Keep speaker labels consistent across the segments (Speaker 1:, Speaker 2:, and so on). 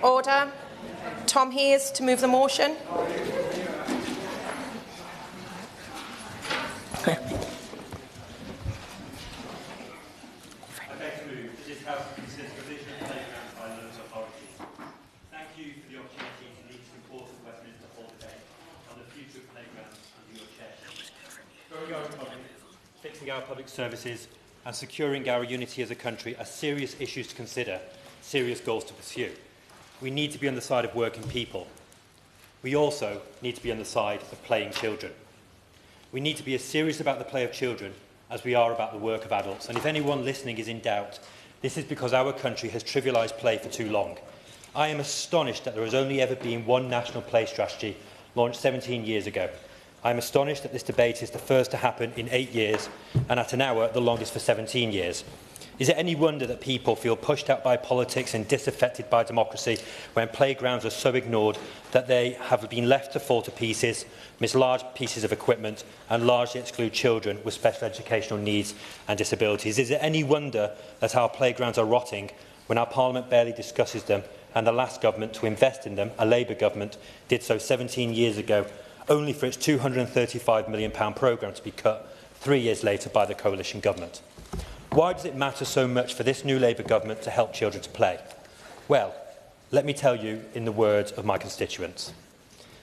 Speaker 1: Order. Tom Hears to move the motion.
Speaker 2: Fixing our public services and securing our unity as a country are serious issues to consider, serious goals to pursue. We need to be on the side of working people. We also need to be on the side of playing children. We need to be as serious about the play of children as we are about the work of adults. And if anyone listening is in doubt, this is because our country has trivialised play for too long. I am astonished that there has only ever been one national play strategy launched 17 years ago. I am astonished that this debate is the first to happen in 8 years, and at an hour, the longest for 17 years. Is it any wonder that people feel pushed out by politics and disaffected by democracy when playgrounds are so ignored that they have been left to fall to pieces, miss large pieces of equipment, and largely exclude children with special educational needs and disabilities? Is it any wonder that our playgrounds are rotting when our Parliament barely discusses them, and the last government to invest in them, a Labour government, did so 17 years ago, only for its £235 million programme to be cut 3 years later by the coalition government? Why does it matter so much for this new Labour government to help children to play? Well, let me tell you in the words of my constituents.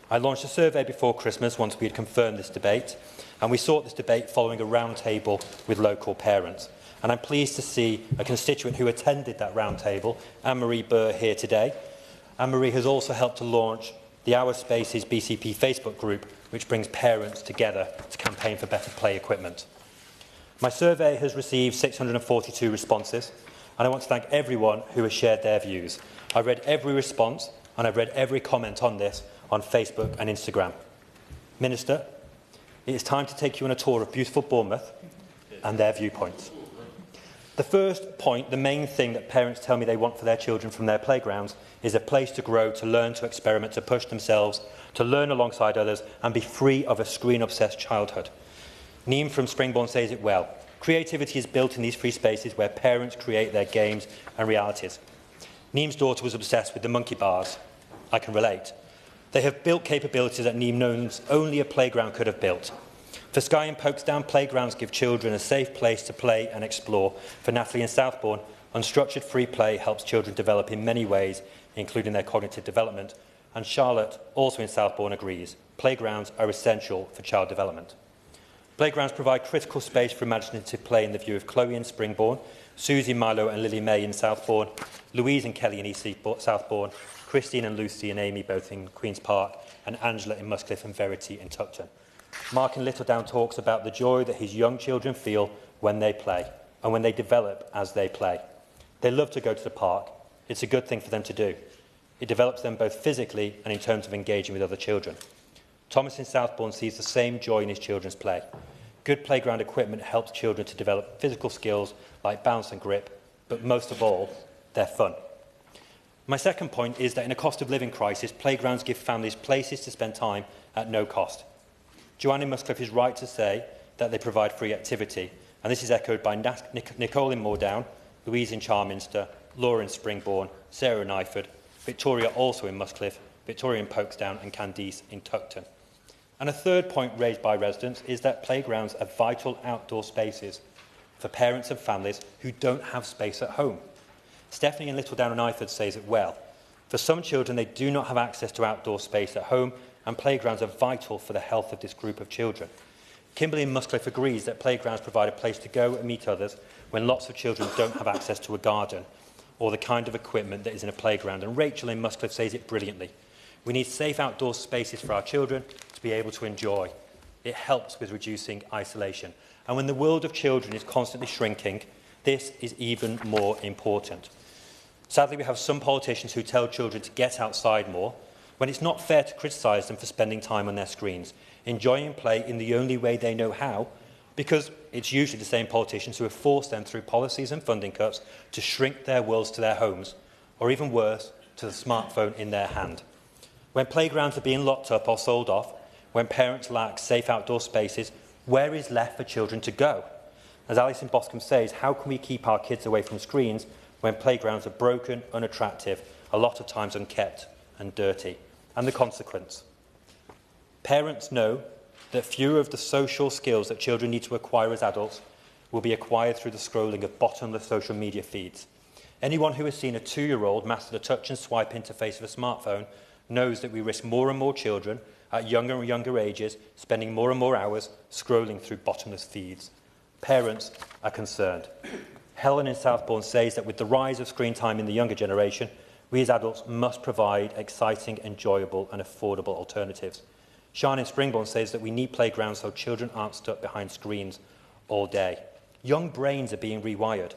Speaker 2: I launched a survey before Christmas once we had confirmed this debate, and we sought this debate following a roundtable with local parents. And I'm pleased to see a constituent who attended that roundtable, Anne-Marie Burr, here today. Anne-Marie has also helped to launch the Our Spaces BCP Facebook group, which brings parents together to campaign for better play equipment. My survey has received 642 responses, and I want to thank everyone who has shared their views. I've read every response, and I've read every comment on this on Facebook and Instagram. Minister, it is time to take you on a tour of beautiful Bournemouth and their viewpoints. The first point, the main thing that parents tell me they want for their children from their playgrounds, is a place to grow, to learn, to experiment, to push themselves, to learn alongside others and be free of a screen-obsessed childhood. Neem from Springbourne says it well. Creativity is built in these free spaces where parents create their games and realities. Neem's daughter was obsessed with the monkey bars. I can relate. They have built capabilities that Neem knows only a playground could have built. For Skye and Folkestone, playgrounds give children a safe place to play and explore. For Natalie in Southbourne, unstructured free play helps children develop in many ways, including their cognitive development. And Charlotte, also in Southbourne, agrees. Playgrounds are essential for child development. Playgrounds provide critical space for imaginative play in the view of Chloe in Springbourne, Susie, Milo and Lily May in Southbourne, Louise and Kelly in East Southbourne, Christine and Lucy and Amy both in Queen's Park, and Angela in Muscliffe and Verity in Tuckton. Mark in Littledown talks about the joy that his young children feel when they play and when they develop as they play. They love to go to the park. It's a good thing for them to do. It develops them both physically and in terms of engaging with other children. Thomas in Southbourne sees the same joy in his children's play. Good playground equipment helps children to develop physical skills like bounce and grip, but most of all, they're fun. My second point is that in a cost of living crisis, playgrounds give families places to spend time at no cost. Joanne in Muscliffe is right to say that they provide free activity, and this is echoed by Nicole in Moordown, Louise in Charminster, Laura in Springbourne, Sarah in Iford, Victoria also in Muscliffe, Victoria in Folkestone and Candice in Tuckton. And a third point raised by residents is that playgrounds are vital outdoor spaces for parents and families who don't have space at home. Stephanie in Littledown and Iford says it well. For some children, they do not have access to outdoor space at home, and playgrounds are vital for the health of this group of children. Kimberly in Muscliffe agrees that playgrounds provide a place to go and meet others when lots of children don't have access to a garden or the kind of equipment that is in a playground. And Rachel in Muscliffe says it brilliantly. We need safe outdoor spaces for our children to be able to enjoy. It helps with reducing isolation. And when the world of children is constantly shrinking, this is even more important. Sadly, we have some politicians who tell children to get outside more, when it's not fair to criticise them for spending time on their screens, enjoying play in the only way they know how, because it's usually the same politicians who have forced them through policies and funding cuts to shrink their worlds to their homes, or even worse, to the smartphone in their hand. When playgrounds are being locked up or sold off, when parents lack safe outdoor spaces, where is left for children to go? As Alice in Boscombe says, how can we keep our kids away from screens when playgrounds are broken, unattractive, a lot of times unkept and dirty. And the consequence. Parents know that fewer of the social skills that children need to acquire as adults will be acquired through the scrolling of bottomless social media feeds. Anyone who has seen a 2-year-old master the touch and swipe interface of a smartphone knows that we risk more and more children at younger and younger ages spending more and more hours scrolling through bottomless feeds. Parents are concerned. Helen in Southbourne says that with the rise of screen time in the younger generation, we as adults must provide exciting, enjoyable and affordable alternatives. Sian in Springbourne says that we need playgrounds so children aren't stuck behind screens all day. Young brains are being rewired.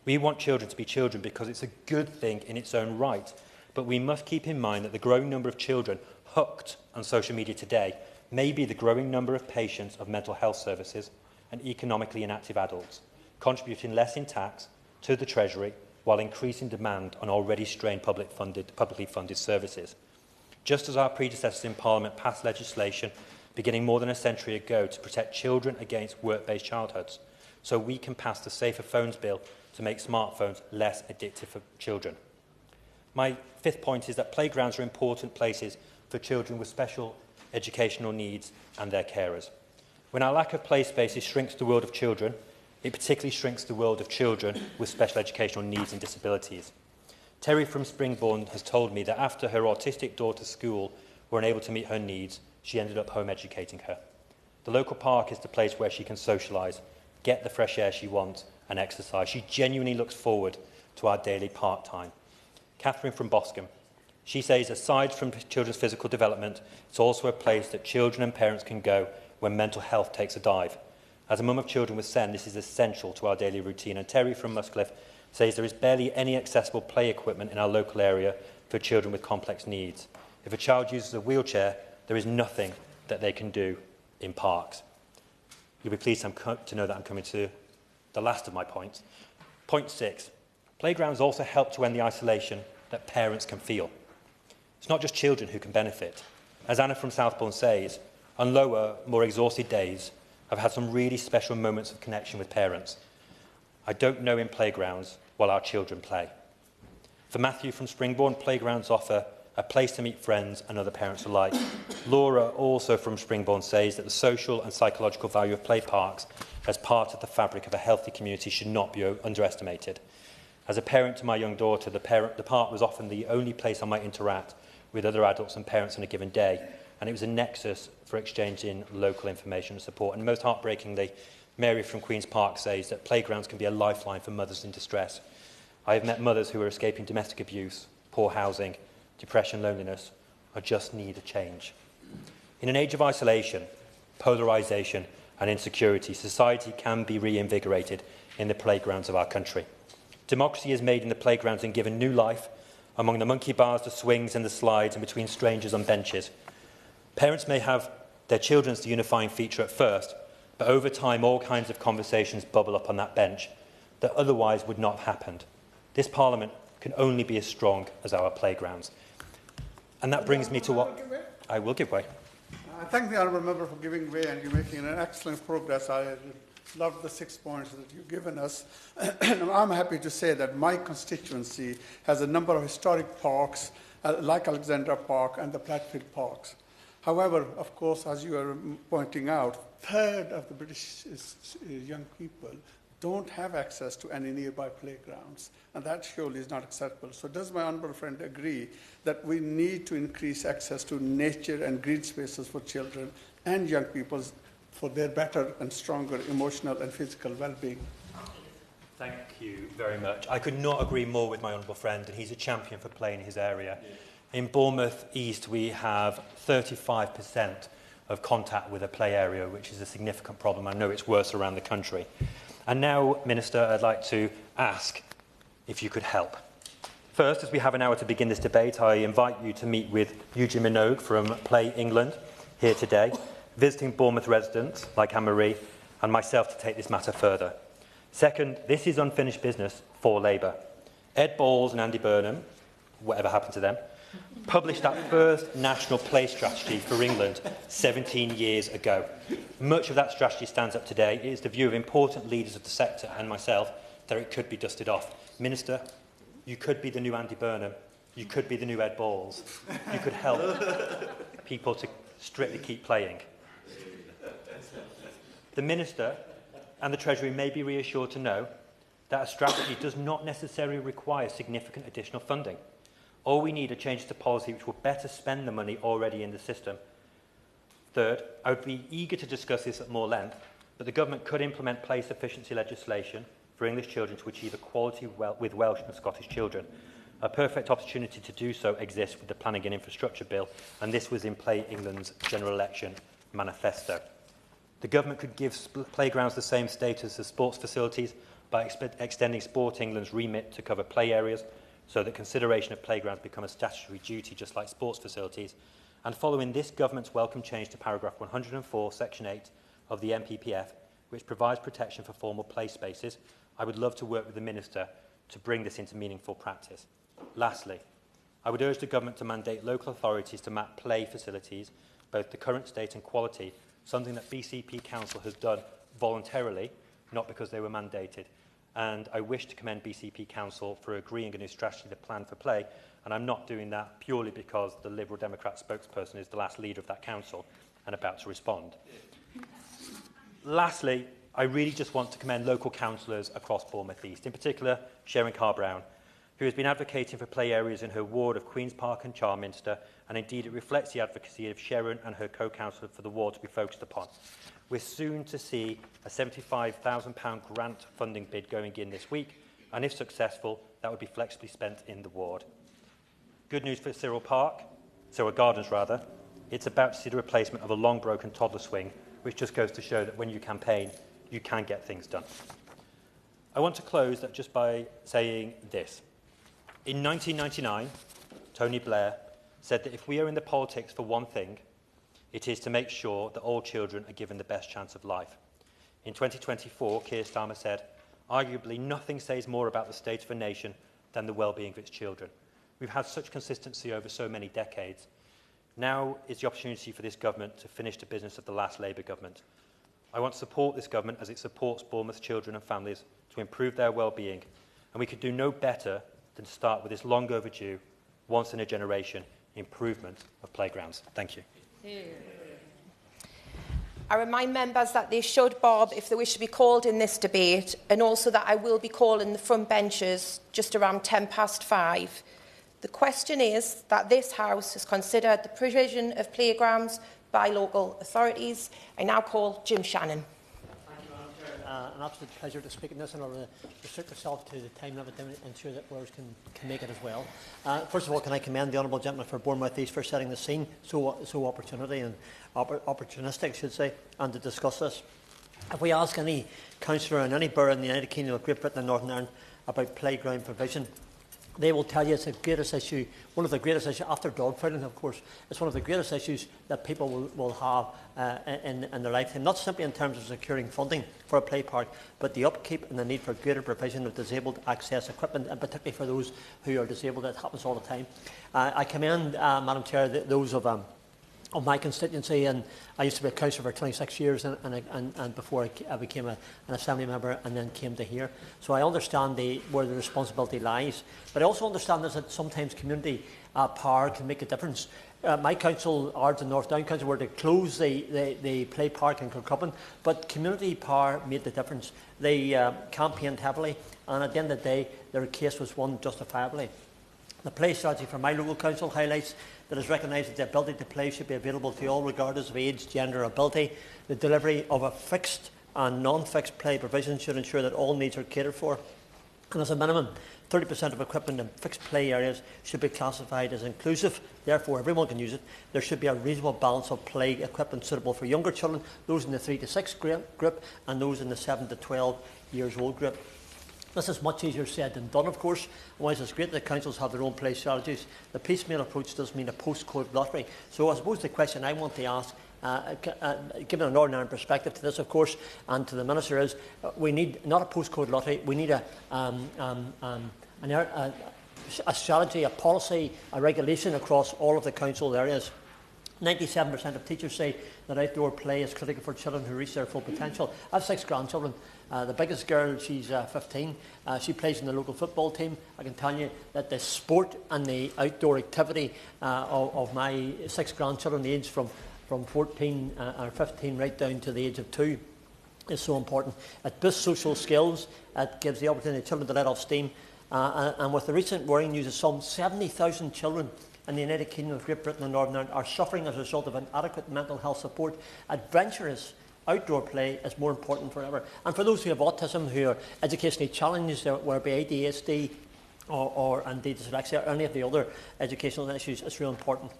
Speaker 2: We want children to be children because it's a good thing in its own right, but we must keep in mind that the growing number of children hooked on social media today may be the growing number of patients of mental health services and economically inactive adults, contributing less in tax to the Treasury while increasing demand on already strained publicly funded services. Just as our predecessors in Parliament passed legislation beginning more than a century ago to protect children against work-based childhoods, so we can pass the Safer Phones Bill to make smartphones less addictive for children. My fifth point is that playgrounds are important places for children with special educational needs and their carers. When our lack of play spaces shrinks the world of children, it particularly shrinks the world of children with special educational needs and disabilities. Terry from Springbourne has told me that after her autistic daughter's school were unable to meet her needs, she ended up home educating her. The local park is the place where she can socialise, get the fresh air she wants and exercise. She genuinely looks forward to our daily park time. Catherine from Boscombe. She says aside from children's physical development, it's also a place that children and parents can go when mental health takes a dive. As a mum of children with SEN, this is essential to our daily routine. And Terry from Muscliffe says there is barely any accessible play equipment in our local area for children with complex needs. If a child uses a wheelchair, there is nothing that they can do in parks. You'll be pleased to know that I'm coming to the last of my points. Point 6. Playgrounds also help to end the isolation that parents can feel. It's not just children who can benefit. As Anna from Southbourne says, on lower, more exhausted days, I've had some really special moments of connection with parents. I don't know in playgrounds while our children play. For Matthew from Springbourne, playgrounds offer a place to meet friends and other parents alike. Laura, also from Springbourne, says that the social and psychological value of play parks as part of the fabric of a healthy community should not be underestimated. As a parent to my young daughter, the park was often the only place I might interact with other adults and parents on a given day, and it was a nexus for exchanging local information and support. And most heartbreakingly, Mary from Queen's Park says that playgrounds can be a lifeline for mothers in distress. I have met mothers who are escaping domestic abuse, poor housing, depression, loneliness, or just need a change. In an age of isolation, polarisation and insecurity, society can be reinvigorated in the playgrounds of our country. Democracy is made in the playgrounds and given new life among the monkey bars, the swings and the slides and between strangers on benches. Parents may have their children as the unifying feature at first, but over time all kinds of conversations bubble up on that bench that otherwise would not have happened. This Parliament can only be as strong as our playgrounds. And that brings me to what... I will give way.
Speaker 3: I thank the Honourable Member for giving way, and you're making an excellent progress. I love the 6 points that you've given us. I'm happy to say that my constituency has a number of historic parks, like Alexandra Park and the Platfield Parks. However, of course, as you are pointing out, a third of the British young people don't have access to any nearby playgrounds, and that surely is not acceptable. So does my honourable friend agree that we need to increase access to nature and green spaces for children and young people for their better and stronger emotional and physical well-being?
Speaker 2: Thank you very much. I could not agree more with my honourable friend, and he's a champion for play in his area. Yeah. In Bournemouth East, we have 35% of contact with a play area, which is a significant problem. I know it's worse around the country. And now, Minister, I'd like to ask if you could help. First, as we have an hour to begin this debate, I invite you to meet with Eugene Minogue from Play England here today, visiting Bournemouth residents like Anne-Marie and myself to take this matter further. Second, this is unfinished business for Labour. Ed Balls and Andy Burnham, whatever happened to them, published that first national play strategy for England 17 years ago. Much of that strategy stands up today. It is the view of important leaders of the sector and myself that it could be dusted off. Minister, you could be the new Andy Burnham You could be the new Ed Balls. You could help people to strictly keep playing. The Minister and the Treasury may be reassured to know that a strategy does not necessarily require significant additional funding. All we need are changes to policy which will better spend the money already in the system. Third, I would be eager to discuss this at more length, but the Government could implement play sufficiency legislation for English children to achieve equality with Welsh and Scottish children. A perfect opportunity to do so exists with the Planning and Infrastructure Bill, and this was in Play England's general election manifesto. The Government could give playgrounds the same status as sports facilities by extending Sport England's remit to cover play areas, so that consideration of playgrounds become a statutory duty just like sports facilities. And following this Government's welcome change to paragraph 104, section 8 of the MPPF, which provides protection for formal play spaces, I would love to work with the Minister to bring this into meaningful practice. Lastly, I would urge the Government to mandate local authorities to map play facilities, both the current state and quality, something that BCP Council has done voluntarily, not because they were mandated. And I wish to commend BCP Council for agreeing a new strategy to plan for play, and I'm not doing that purely because the Liberal Democrat spokesperson is the last leader of that council and about to respond. Lastly, I really just want to commend local councillors across Bournemouth East, in particular Sharon Carr-Brown, who has been advocating for play areas in her ward of Queen's Park and Charminster, and indeed it reflects the advocacy of Sharon and her co-councillor for the ward to be focused upon. We're soon to see a £75,000 grant funding bid going in this week, and if successful, that would be flexibly spent in the ward. Good news for Cyril Gardens rather. It's about to see the replacement of a long broken toddler swing, which just goes to show that when you campaign, you can get things done. I want to close that just by saying this. In 1999, Tony Blair said that if we are in the politics for one thing, it is to make sure that all children are given the best chance of life. In 2024, Keir Starmer said, arguably nothing says more about the state of a nation than the well-being of its children. We've had such consistency over so many decades. Now is the opportunity for this government to finish the business of the last Labour government. I want to support this government as it supports Bournemouth's children and families to improve their well-being, and we could do no better than to start with this long overdue, once-in-a-generation improvement of playgrounds. Thank you.
Speaker 1: I remind members that they should bob if they wish to be called in this debate, and also that I will be calling the front benches just around 5:10. The question is that this House has considered the provision of playgrounds by local authorities. I now call Jim Shannon.
Speaker 4: Thank you, Madam Chair. An absolute pleasure to speak in this, and I'll restrict myself to the time limit and ensure that others can make it as well. First of all, can I commend the Honourable Gentleman for Bournemouth East for setting the scene so opportunistic, should say, and to discuss this. If we ask any councillor in any borough in the United Kingdom of Great Britain and Northern Ireland about playground provision, they will tell you it's the greatest issue, one of the greatest issues, after dogfighting, of course, it's one of the greatest issues that people will have in their lifetime, not simply in terms of securing funding for a play park, but the upkeep and the need for greater provision of disabled access equipment, and particularly for those who are disabled. It happens all the time. I commend, Madam Chair, those of my constituency, and I used to be a councillor for 26 years and before I became an assembly member and then came to here. So I understand where the responsibility lies, but I also understand that sometimes community power can make a difference. My council, Ards and North Down Council, were to close the play park in Kirkcudbright, but community power made the difference. They campaigned heavily, and at the end of the day, their case was won justifiably. The play strategy for my local council highlights that is recognised that the ability to play should be available to all regardless of age, gender or ability. The delivery of a fixed and non-fixed play provision should ensure that all needs are catered for. And as a minimum, 30% of equipment in fixed play areas should be classified as inclusive. Therefore, everyone can use it. There should be a reasonable balance of play equipment suitable for younger children, those in the 3 to 6 group and those in the 7 to 12 years old group. This is much easier said than done, of course. Whilst it's great that councils have their own play strategies, the piecemeal approach does mean a postcode lottery. So I suppose the question I want to ask, given a Northern Ireland perspective to this, of course, and to the Minister, is we need not a postcode lottery, we need a strategy, a policy, a regulation across all of the council areas. 97% of teachers say that outdoor play is critical for children who reach their full potential. I have 6 grandchildren. The biggest girl, she's 15. She plays in the local football team. I can tell you that the sport and the outdoor activity of my 6 grandchildren, the age from 14 or 15 right down to the age of 2, is so important. It boosts social skills. It gives the opportunity to children to let off steam. And with the recent worrying news of some 70,000 children in the United Kingdom of Great Britain and Northern Ireland are suffering as a result of inadequate mental health support, adventurous outdoor play is more important than ever. And for those who have autism, who are educationally challenged, whether it be ADHD or indeed dyslexia or any of the other educational issues, it's really important.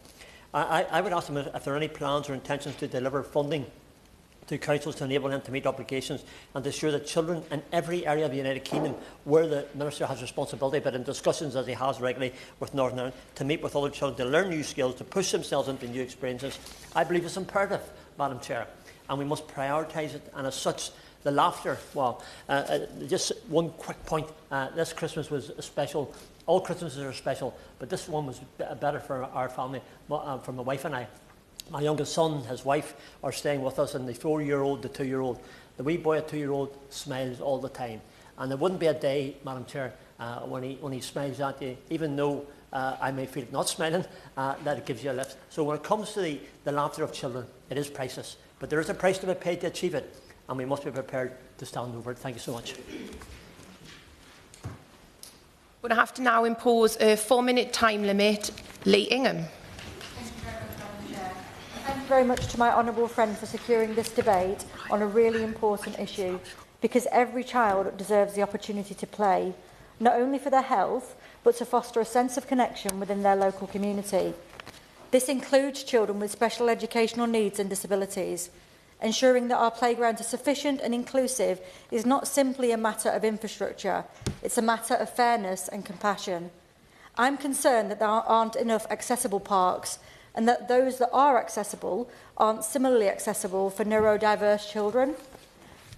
Speaker 4: I would ask them if there are any plans or intentions to deliver funding to councils to enable them to meet obligations and to ensure that children in every area of the United Kingdom where the Minister has responsibility, but in discussions as he has regularly with Northern Ireland, to meet with other children, to learn new skills, to push themselves into new experiences. I believe it's imperative, Madam Chair, and we must prioritise it. And as such, the laughter, well, just one quick point, this Christmas was special. All Christmases are special, but this one was better for our family, for my wife and I. My youngest son, his wife, are staying with us, and the 4-year-old, the 2-year-old. The wee boy at 2-year-old smiles all the time. And there wouldn't be a day, Madam Chair, when he smiles at you, even though I may feel not smiling, that it gives you a lift. So when it comes to the laughter of children, it is priceless. But there is a price to be paid to achieve it, and we must be prepared to stand over it. Thank you so much.
Speaker 1: We're going to have to now impose a 4-minute time limit. Lee Ingham.
Speaker 5: Thank you very much to my honourable friend for securing this debate on a really important issue, because every child deserves the opportunity to play, not only for their health, but to foster a sense of connection within their local community. This includes children with special educational needs and disabilities. Ensuring that our playgrounds are sufficient and inclusive is not simply a matter of infrastructure, it's a matter of fairness and compassion. I'm concerned that there aren't enough accessible parks, and that those that are accessible aren't similarly accessible for neurodiverse children.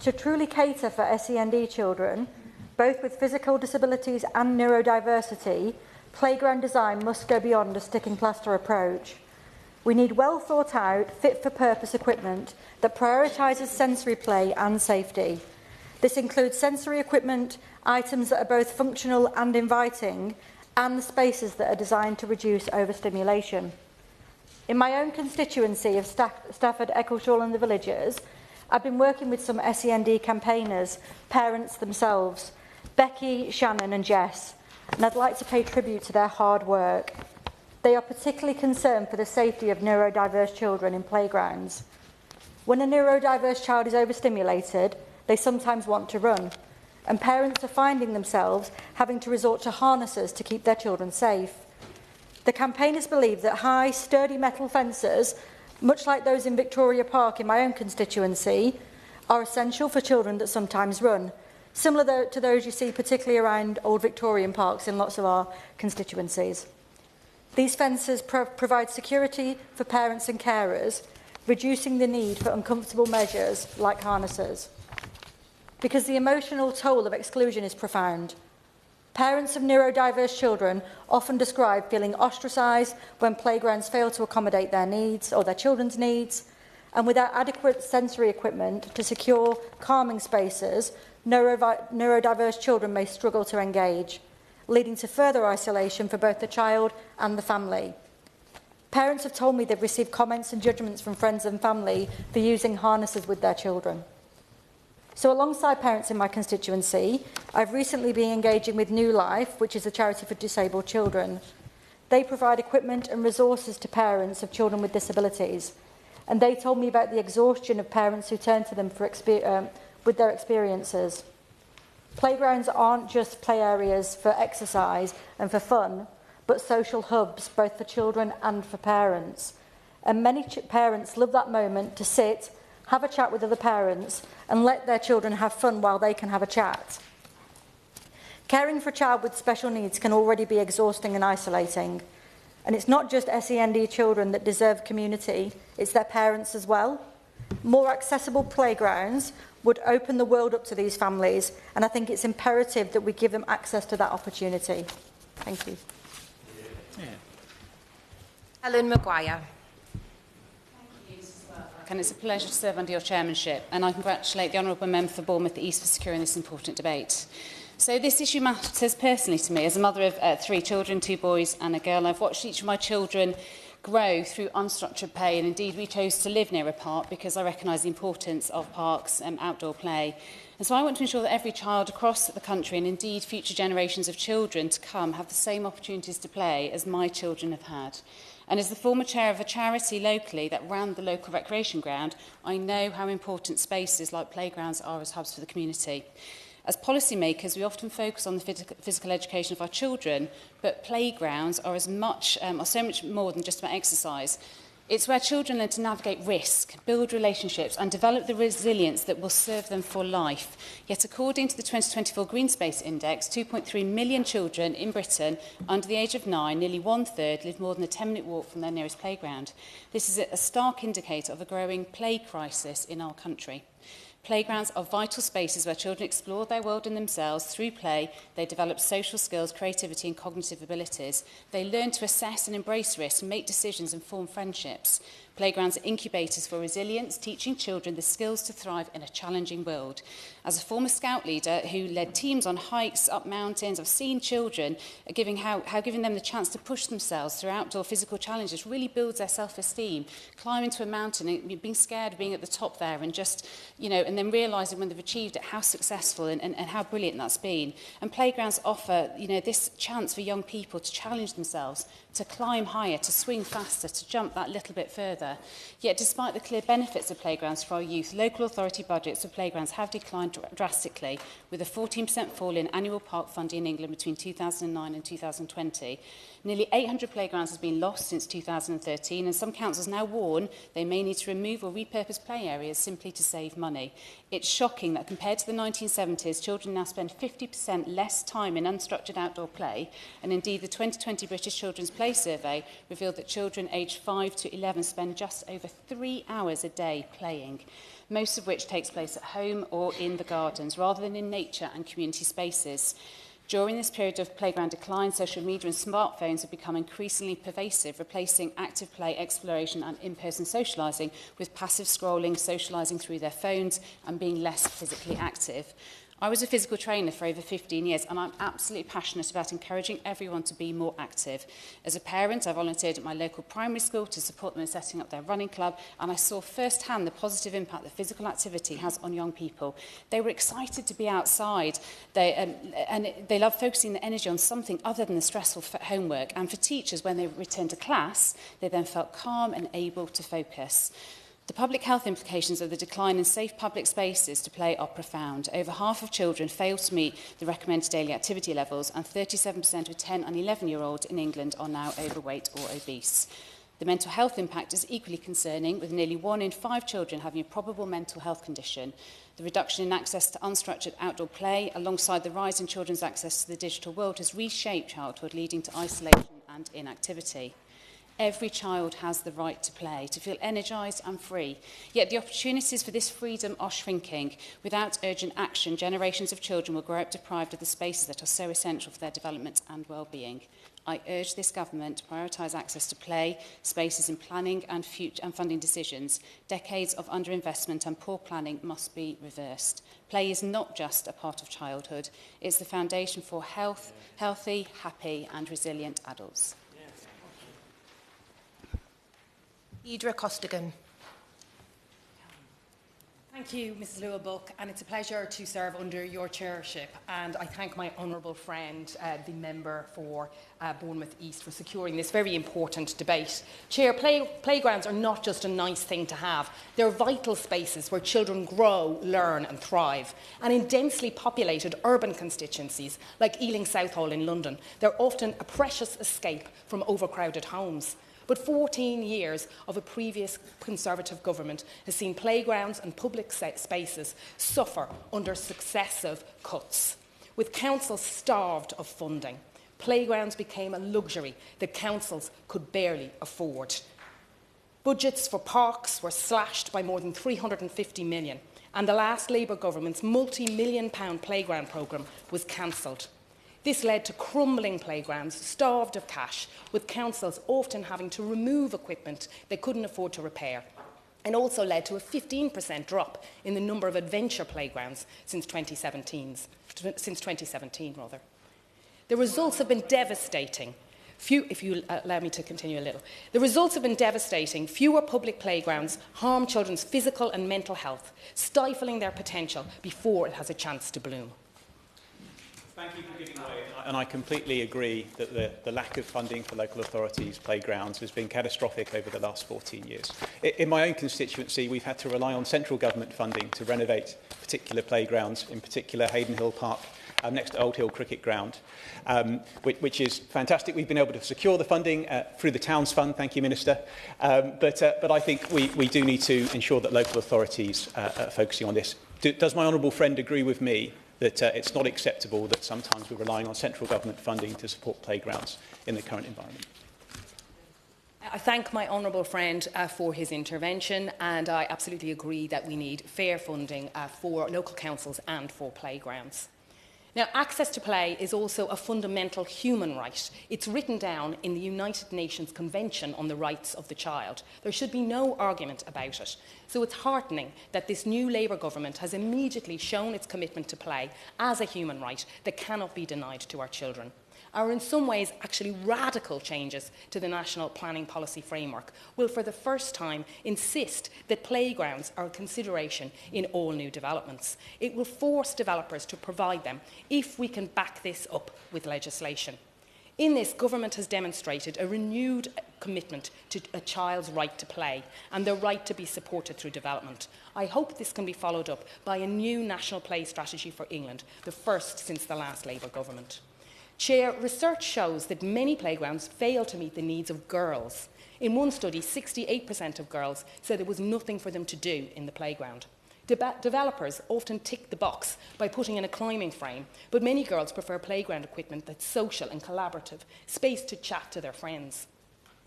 Speaker 5: To truly cater for SEND children, both with physical disabilities and neurodiversity, playground design must go beyond a stick and plaster approach. We need well thought out, fit for purpose equipment that prioritises sensory play and safety. This includes sensory equipment, items that are both functional and inviting, and spaces that are designed to reduce overstimulation. In my own constituency of Stafford, Eccleshall and the Villagers, I've been working with some SEND campaigners, parents themselves, Becky, Shannon and Jess, and I'd like to pay tribute to their hard work. They are particularly concerned for the safety of neurodiverse children in playgrounds. When a neurodiverse child is overstimulated, they sometimes want to run, and parents are finding themselves having to resort to harnesses to keep their children safe. The campaigners believe that high, sturdy metal fences, much like those in Victoria Park in my own constituency, are essential for children that sometimes run, similar to those you see particularly around old Victorian parks in lots of our constituencies. These fences provide security for parents and carers, reducing the need for uncomfortable measures like harnesses. Because the emotional toll of exclusion is profound. Parents of neurodiverse children often describe feeling ostracised when playgrounds fail to accommodate their needs or their children's needs, and without adequate sensory equipment to secure calming spaces, neurodiverse children may struggle to engage, leading to further isolation for both the child and the family. Parents have told me they've received comments and judgments from friends and family for using harnesses with their children. So alongside parents in my constituency, I've recently been engaging with New Life, which is a charity for disabled children. They provide equipment and resources to parents of children with disabilities, and they told me about the exhaustion of parents who turn to them for with their experiences. Playgrounds aren't just play areas for exercise and for fun, but social hubs both for children and for parents. And many parents love that moment to sit, have a chat with other parents, and let their children have fun while they can have a chat. Caring for a child with special needs can already be exhausting and isolating. And it's not just SEND children that deserve community, it's their parents as well. More accessible playgrounds would open the world up to these families, and I think it's imperative that we give them access to that opportunity. Thank you.
Speaker 1: Helen Maguire.
Speaker 6: Back, and it's a pleasure to serve under your chairmanship, and I congratulate the Honourable Member for Bournemouth East for securing this important debate. So this issue matters personally to me. As a mother of 3 children, 2 boys and a girl, I've watched each of my children grow through unstructured play, and indeed we chose to live near a park because I recognise the importance of parks and outdoor play. And so I want to ensure that every child across the country, and indeed future generations of children to come, have the same opportunities to play as my children have had. And as the former chair of a charity locally that ran the local recreation ground, I know how important spaces like playgrounds are as hubs for the community. As policymakers, we often focus on the physical education of our children, but playgrounds are so much more than just about exercise. It's where children learn to navigate risk, build relationships and develop the resilience that will serve them for life. Yet according to the 2024 Green Space Index, 2.3 million children in Britain under the age of 9, nearly 1/3, live more than a 10-minute walk from their nearest playground. This is a stark indicator of a growing play crisis in our country. Playgrounds are vital spaces where children explore their world and themselves through play. They develop social skills, creativity and cognitive abilities. They learn to assess and embrace risk, make decisions and form friendships. Playgrounds are incubators for resilience, teaching children the skills to thrive in a challenging world. As a former Scout leader who led teams on hikes up mountains, I've seen children how giving them the chance to push themselves through outdoor physical challenges really builds their self-esteem. Climbing to a mountain and being scared of being at the top there and just, and then realising when they've achieved it how successful and how brilliant that's been. And playgrounds offer, this chance for young people to challenge themselves, to climb higher, to swing faster, to jump that little bit further. Yet despite the clear benefits of playgrounds for our youth, local authority budgets for playgrounds have declined drastically, with a 14% fall in annual park funding in England between 2009 and 2020. Nearly 800 playgrounds have been lost since 2013, and some councils now warn they may need to remove or repurpose play areas simply to save money. It's shocking that compared to the 1970s, children now spend 50% less time in unstructured outdoor play, and indeed the 2020 British Children's Play Survey revealed that children aged 5 to 11 spend just over 3 hours a day playing, most of which takes place at home or in the gardens, rather than in nature and community spaces. During this period of playground decline, social media and smartphones have become increasingly pervasive, replacing active play, exploration and in-person socialising with passive scrolling, socialising through their phones and being less physically active. I was a physical trainer for over 15 years and I'm absolutely passionate about encouraging everyone to be more active. As a parent, I volunteered at my local primary school to support them in setting up their running club, and I saw firsthand the positive impact that physical activity has on young people. They were excited to be outside and they love focusing their energy on something other than the stressful homework, and for teachers, when they returned to class, they then felt calm and able to focus. The public health implications of the decline in safe public spaces to play are profound. Over half of children fail to meet the recommended daily activity levels, and 37% of 10 and 11-year-olds in England are now overweight or obese. The mental health impact is equally concerning, with nearly 1 in 5 children having a probable mental health condition. The reduction in access to unstructured outdoor play, alongside the rise in children's access to the digital world, has reshaped childhood, leading to isolation and inactivity. Every child has the right to play, to feel energised and free. Yet the opportunities for this freedom are shrinking. Without urgent action, generations of children will grow up deprived of the spaces that are so essential for their development and well-being. I urge this government to prioritise access to play spaces in planning and funding decisions. Decades of underinvestment and poor planning must be reversed. Play is not just a part of childhood, it's the foundation for healthy, happy and resilient adults.
Speaker 1: Idra Costigan.
Speaker 7: Thank you, Mrs Lewis-Buck, and it's a pleasure to serve under your chairship. And I thank my honourable friend, the member for Bournemouth East, for securing this very important debate. Chair, playgrounds are not just a nice thing to have. They're vital spaces where children grow, learn and thrive. And in densely populated urban constituencies, like Ealing Southall in London, they're often a precious escape from overcrowded homes. But 14 years of a previous Conservative government has seen playgrounds and public spaces suffer under successive cuts. With councils starved of funding, playgrounds became a luxury that councils could barely afford. Budgets for parks were slashed by more than 350 million, and the last Labour government's multi-million-pound playground programme was cancelled. This led to crumbling playgrounds, starved of cash, with councils often having to remove equipment they couldn't afford to repair. and also led to a 15% drop in the number of adventure playgrounds since 2017. The results have been devastating. If you allow me to continue a little. The results have been devastating. Fewer public playgrounds harm children's physical and mental health, stifling their potential before it has a chance to bloom.
Speaker 8: Thank you for giving way. And I completely agree that the lack of funding for local authorities' playgrounds has been catastrophic over the last 14 years. In my own constituency, we've had to rely on central government funding to renovate particular playgrounds, in particular Hayden Hill Park, next to Old Hill Cricket Ground, which is fantastic. We've been able to secure the funding through the Towns Fund, thank you, Minister. But I think we do need to ensure that local authorities are focusing on this. Does my honourable friend agree with me that it's not acceptable that sometimes we're relying on central government funding to support playgrounds in the current environment?
Speaker 7: I thank my honourable friend for his intervention, and I absolutely agree that we need fair funding for local councils and for playgrounds. Now, access to play is also a fundamental human right. It's written down in the United Nations Convention on the Rights of the Child. There should be no argument about it. So it's heartening that this new Labour government has immediately shown its commitment to play as a human right that cannot be denied to our children. Are in some ways actually radical changes to the National Planning Policy Framework will for the first time insist that playgrounds are a consideration in all new developments. It will force developers to provide them if we can back this up with legislation. In this, government has demonstrated a renewed commitment to a child's right to play and their right to be supported through development. I hope this can be followed up by a new national play strategy for England, the first since the last Labour government. Chair, research shows that many playgrounds fail to meet the needs of girls. In one study, 68% of girls said there was nothing for them to do in the playground. Developers often tick the box by putting in a climbing frame, but many girls prefer playground equipment that's social and collaborative, space to chat to their friends.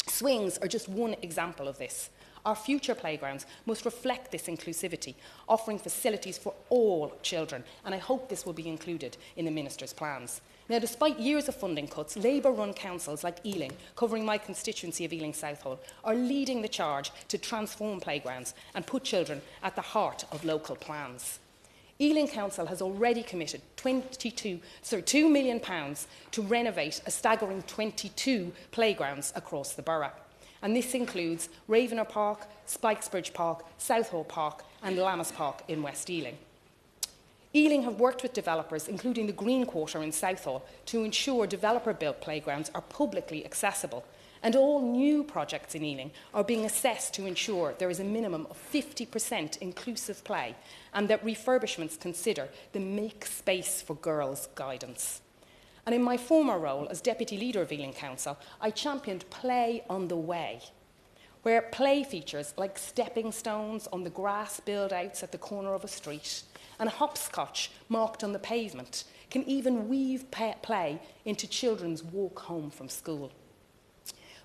Speaker 7: Swings are just one example of this. Our future playgrounds must reflect this inclusivity, offering facilities for all children, and I hope this will be included in the Minister's plans. Now, despite years of funding cuts, Labour-run councils like Ealing, covering my constituency of Ealing Southall, are leading the charge to transform playgrounds and put children at the heart of local plans. Ealing Council has already committed £2 million to renovate a staggering 22 playgrounds across the borough. And this includes Ravener Park, Spikesbridge Park, Southall Park and Lammas Park in West Ealing. Ealing have worked with developers, including the Green Quarter in Southall, to ensure developer-built playgrounds are publicly accessible. And all new projects in Ealing are being assessed to ensure there is a minimum of 50% inclusive play and that refurbishments consider the Make Space for Girls guidance. And in my former role as Deputy Leader of Ealing Council, I championed Play on the Way, where play features like stepping stones on the grass build-outs at the corner of a street and hopscotch marked on the pavement can even weave play into children's walk home from school.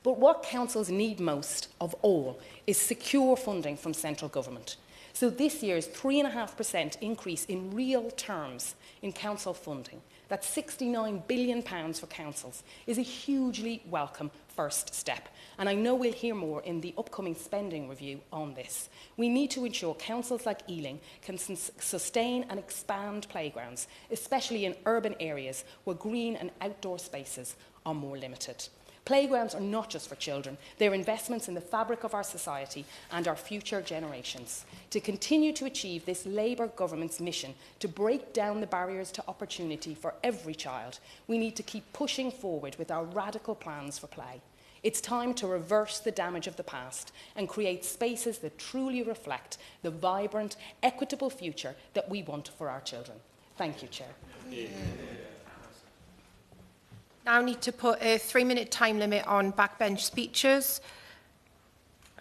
Speaker 7: But what councils need most of all is secure funding from central government. So this year's 3.5% increase in real terms in council funding, that's £69 billion for councils, is a hugely welcome first step. And I know we'll hear more in the upcoming spending review on this. We need to ensure councils like Ealing can sustain and expand playgrounds, especially in urban areas where green and outdoor spaces are more limited. Playgrounds are not just for children, they're investments in the fabric of our society and our future generations. To continue to achieve this Labour government's mission to break down the barriers to opportunity for every child, we need to keep pushing forward with our radical plans for play. It's time to reverse the damage of the past and create spaces that truly reflect the vibrant, equitable future that we want for our children. Thank you, Chair.
Speaker 1: Now need to put a 3-minute time limit on backbench speeches.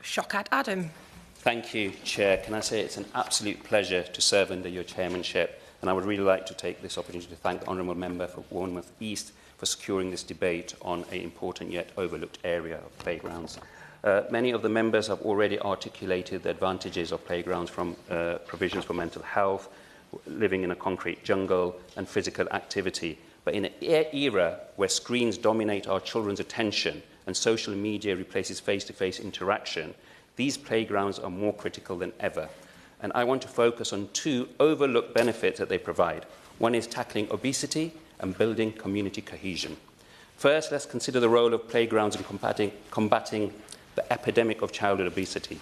Speaker 1: Shock at Adam.
Speaker 9: Thank you, Chair. Can I say it's an absolute pleasure to serve under your chairmanship, and I would really like to take this opportunity to thank the Honourable Member for Bournemouth East for securing this debate on an important yet overlooked area of playgrounds. Many of the members have already articulated the advantages of playgrounds from provisions for mental health, living in a concrete jungle and physical activity. But in an era where screens dominate our children's attention and social media replaces face-to-face interaction, these playgrounds are more critical than ever. And I want to focus on two overlooked benefits that they provide. One is tackling obesity and building community cohesion. First, let's consider the role of playgrounds in combating the epidemic of childhood obesity.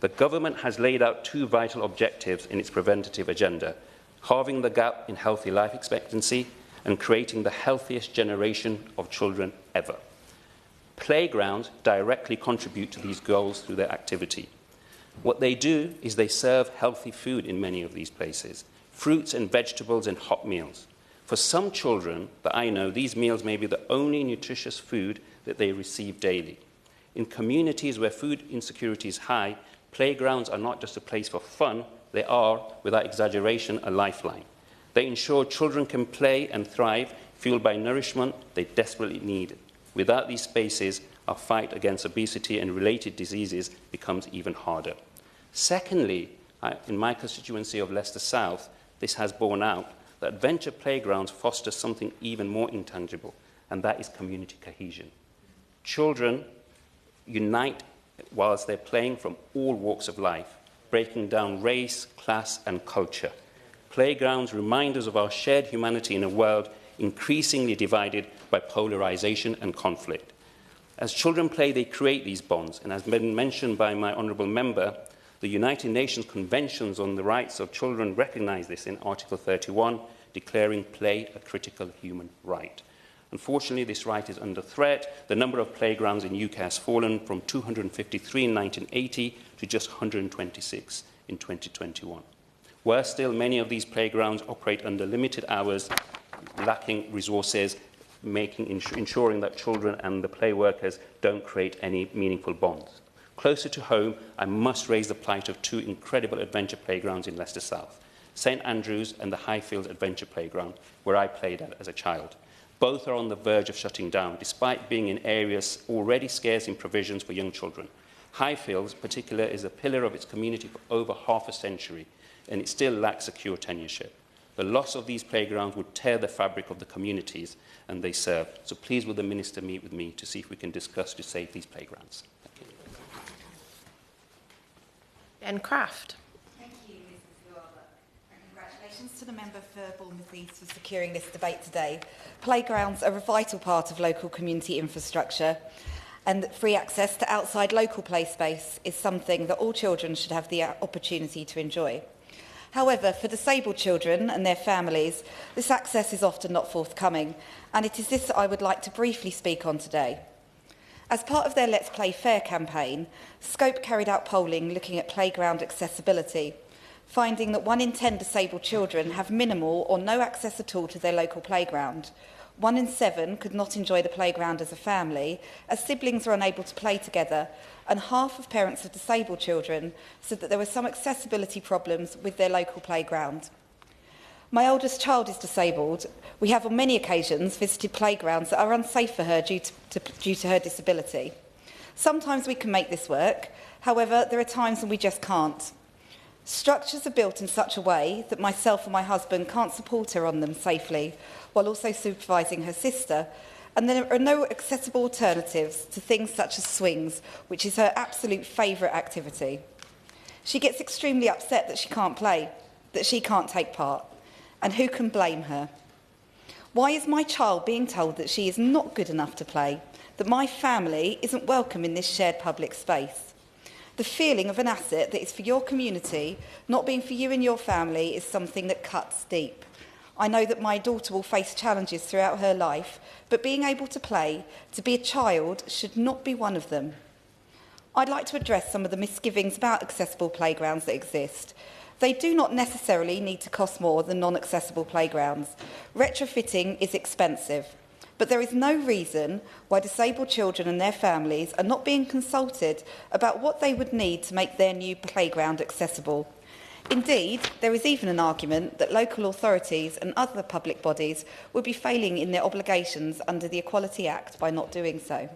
Speaker 9: The government has laid out two vital objectives in its preventative agenda: halving the gap in healthy life expectancy and creating the healthiest generation of children ever. Playgrounds directly contribute to these goals through their activity. What they do is they serve healthy food in many of these places, fruits and vegetables and hot meals. For some children that I know, these meals may be the only nutritious food that they receive daily. In communities where food insecurity is high, playgrounds are not just a place for fun, they are, without exaggeration, a lifeline. They ensure children can play and thrive, fueled by nourishment they desperately need. Without these spaces, our fight against obesity and related diseases becomes even harder. Secondly, in my constituency of Leicester South, this has borne out that adventure playgrounds foster something even more intangible, and that is community cohesion. Children unite whilst they're playing from all walks of life, breaking down race, class, and culture. Playgrounds remind us of our shared humanity in a world increasingly divided by polarization and conflict. As children play, they create these bonds, and as been mentioned by my honourable member, the United Nations Conventions on the Rights of Children recognise this in Article 31, declaring play a critical human right. Unfortunately, this right is under threat. The number of playgrounds in the UK has fallen from 253 in 1980 to just 126 in 2021. Worse still, many of these playgrounds operate under limited hours, lacking resources, ensuring that children and the play workers don't create any meaningful bonds. Closer to home, I must raise the plight of two incredible adventure playgrounds in Leicester South, St Andrews and the Highfields Adventure Playground, where I played at as a child. Both are on the verge of shutting down, despite being in areas already scarce in provisions for young children. Highfields, in particular, is a pillar of its community for over half a century, and it still lacks secure tenureship. The loss of these playgrounds would tear the fabric of the communities and they serve. So please will the Minister meet with me to see if we can discuss to save these playgrounds. Thank you.
Speaker 1: Ben Craft.
Speaker 10: Thank you, Mrs. Lawler. And congratulations to the member for Bournemouth East for securing this debate today. Playgrounds are a vital part of local community infrastructure, and free access to outside local play space is something that all children should have the opportunity to enjoy. However, for disabled children and their families, this access is often not forthcoming, and it is this that I would like to briefly speak on today. As part of their Let's Play Fair campaign, Scope carried out polling looking at playground accessibility, finding that 1 in 10 disabled children have minimal or no access at all to their local playground. 1 in 7 could not enjoy the playground as a family, as siblings are unable to play together, and half of parents of disabled children said that there were some accessibility problems with their local playground. My oldest child is disabled. We have on many occasions visited playgrounds that are unsafe for her due to her disability. Sometimes we can make this work, however, there are times when we just can't. Structures are built in such a way that myself and my husband can't support her on them safely, while also supervising her sister, and there are no accessible alternatives to things such as swings, which is her absolute favourite activity. She gets extremely upset that she can't play, that she can't take part, and who can blame her? Why is my child being told that she is not good enough to play, that my family isn't welcome in this shared public space? The feeling of an asset that is for your community, not being for you and your family, is something that cuts deep. I know that my daughter will face challenges throughout her life, but being able to play, to be a child, should not be one of them. I'd like to address some of the misgivings about accessible playgrounds that exist. They do not necessarily need to cost more than non-accessible playgrounds. Retrofitting is expensive, but there is no reason why disabled children and their families are not being consulted about what they would need to make their new playground accessible. Indeed, there is even an argument that local authorities and other public bodies would be failing in their obligations under the Equality Act by not doing so.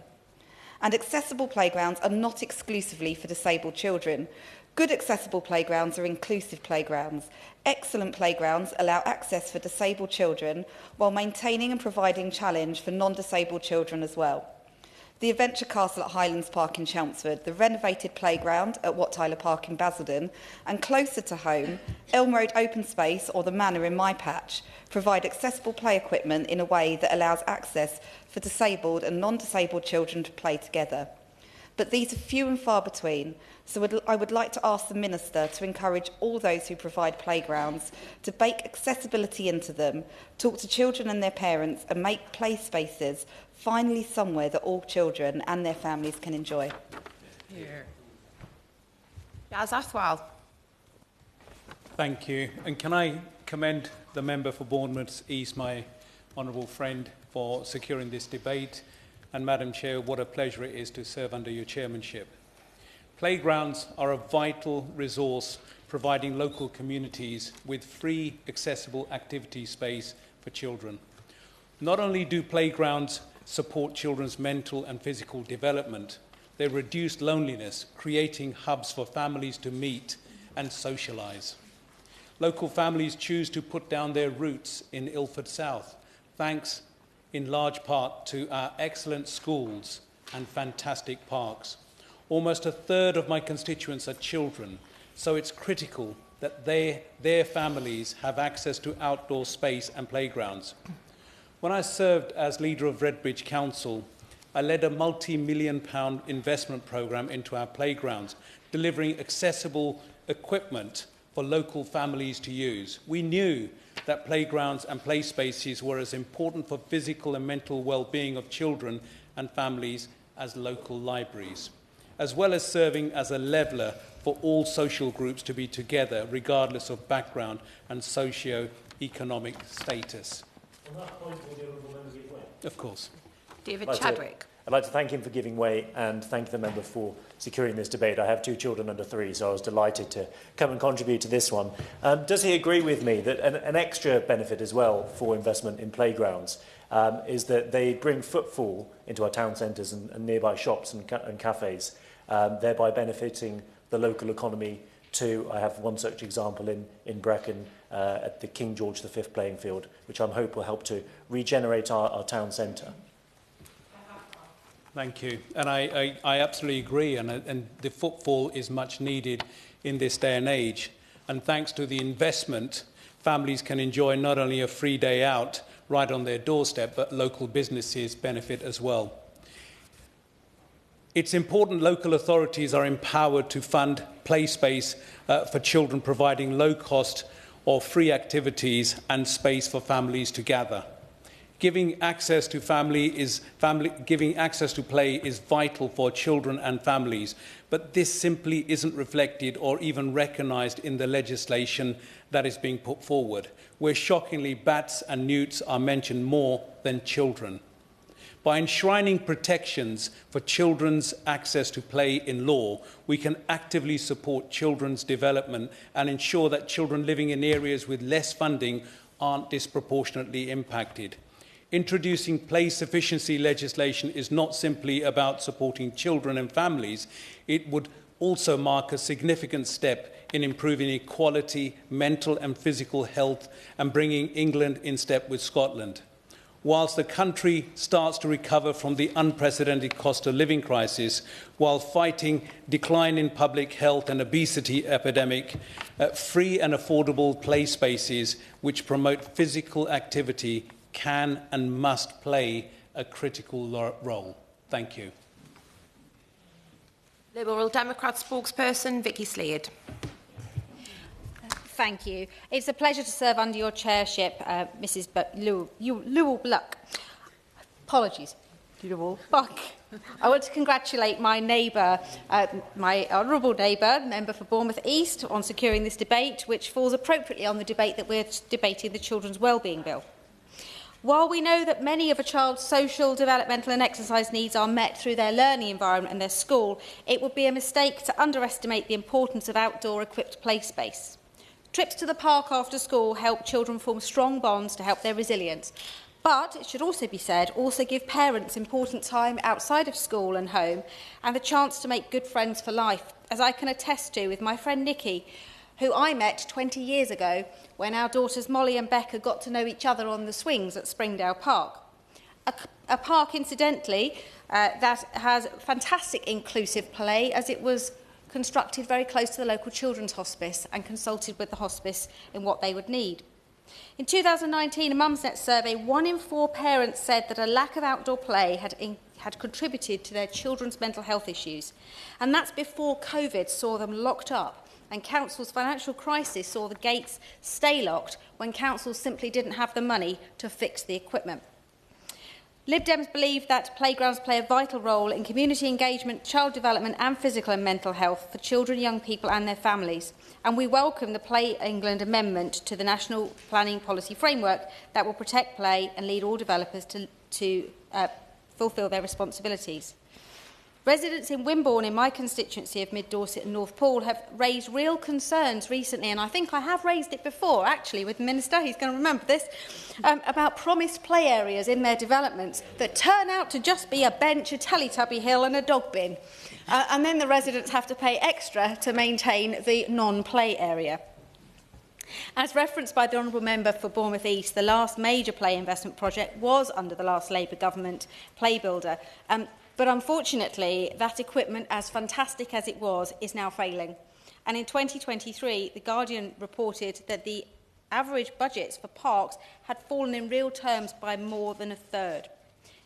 Speaker 10: And accessible playgrounds are not exclusively for disabled children. Good accessible playgrounds are inclusive playgrounds. Excellent playgrounds allow access for disabled children while maintaining and providing challenge for non-disabled children as well. the Adventure Castle at Highlands Park in Chelmsford, the renovated playground at Wat Tyler Park in Basildon, and closer to home, Elm Road Open Space or the Manor in my patch provide accessible play equipment in a way that allows access for disabled and non-disabled children to play together. But these are few and far between, so I would like to ask the Minister to encourage all those who provide playgrounds to bake accessibility into them, talk to children and their parents, and make play spaces finally somewhere that all children and their families can enjoy.
Speaker 1: Yaz Athwal.
Speaker 11: Thank you. And can I commend the member for Bournemouth East, my honourable friend, for securing this debate. And Madam Chair, what a pleasure it is to serve under your chairmanship. Playgrounds are a vital resource, providing local communities with free, accessible activity space for children. Not only do playgrounds support children's mental and physical development, they reduce loneliness, creating hubs for families to meet and socialise. Local families choose to put down their roots in Ilford South, thanks in large part to our excellent schools and fantastic parks. Almost a third of my constituents are children, so it's critical that their families have access to outdoor space and playgrounds. When I served as leader of Redbridge Council, I led a multi-million-pound investment programme into our playgrounds, delivering accessible equipment for local families to use. We knew that playgrounds and play spaces were as important for physical and mental well-being of children and families as local libraries, as well as serving as a leveller for all social groups to be together, regardless of background and socio-economic status.
Speaker 12: On that point, will the honourable member give way?
Speaker 11: Of course.
Speaker 1: David Chadwick.
Speaker 12: I'd like to thank him for giving way and thank the member for securing this debate. I have 2 children under 3, so I was delighted to come and contribute to this one. Does he agree with me that an extra benefit as well for investment in playgrounds is that they bring footfall into our town centres and nearby shops and cafes, thereby benefiting the local economy too? I have one such example in Brecon at the King George V playing field, which I hope will help to regenerate our town centre.
Speaker 11: Thank you. And I absolutely agree, and the footfall is much needed in this day and age. And thanks to the investment, families can enjoy not only a free day out right on their doorstep, but local businesses benefit as well. It's important local authorities are empowered to fund play space for children, providing low-cost or free activities and space for families to gather. Giving access to play is vital for children and families, but this simply isn't reflected or even recognised in the legislation that is being put forward, where shockingly bats and newts are mentioned more than children. By enshrining protections for children's access to play in law, we can actively support children's development and ensure that children living in areas with less funding aren't disproportionately impacted. Introducing play sufficiency legislation is not simply about supporting children and families. It would also mark a significant step in improving equality, mental and physical health, and bringing England in step with Scotland. Whilst the country starts to recover from the unprecedented cost of living crisis, while fighting decline in public health and obesity epidemic, free and affordable play spaces which promote physical activity can and must play a critical role. Thank you.
Speaker 1: Liberal Democrat spokesperson Vicky Slade.
Speaker 13: Thank you. It's a pleasure to serve under your chairship, Mrs. Llewell Buck. Apologies, Llewell Buck. I want to congratulate my neighbour, my honourable neighbour, member for Bournemouth East, on securing this debate, which falls appropriately on the debate that we're debating, the Children's Wellbeing Bill. While we know that many of a child's social, developmental and exercise needs are met through their learning environment and their school, it would be a mistake to underestimate the importance of outdoor equipped play space. Trips to the park after school help children form strong bonds to help their resilience. But, it should also be said, also give parents important time outside of school and home and the chance to make good friends for life, as I can attest to with my friend Nikki, who I met 20 years ago when our daughters Molly and Becca got to know each other on the swings at Springdale Park. A park, incidentally, that has fantastic inclusive play, as it was constructed very close to the local children's hospice and consulted with the hospice in what they would need. In 2019, a Mumsnet survey, 1 in 4 parents said that a lack of outdoor play had contributed to their children's mental health issues. And that's before COVID saw them locked up and councils' financial crisis saw the gates stay locked when councils simply didn't have the money to fix the equipment. Lib Dems believe that playgrounds play a vital role in community engagement, child development and physical and mental health for children, young people and their families. And we welcome the Play England amendment to the National Planning Policy Framework that will protect play and lead all developers to fulfil their responsibilities. Residents in Wimborne, in my constituency of Mid Dorset and North Poole, have raised real concerns recently, and I think I have raised it before, actually, with the Minister, he's going to remember this, about promised play areas in their developments that turn out to just be a bench, a Teletubby hill and a dog bin. And then the residents have to pay extra to maintain the non-play area. As referenced by the Honourable Member for Bournemouth East, the last major play investment project was under the last Labour government Play Builder. But unfortunately, that equipment, as fantastic as it was, is now failing. And in 2023, The Guardian reported that the average budgets for parks had fallen in real terms by more than a third.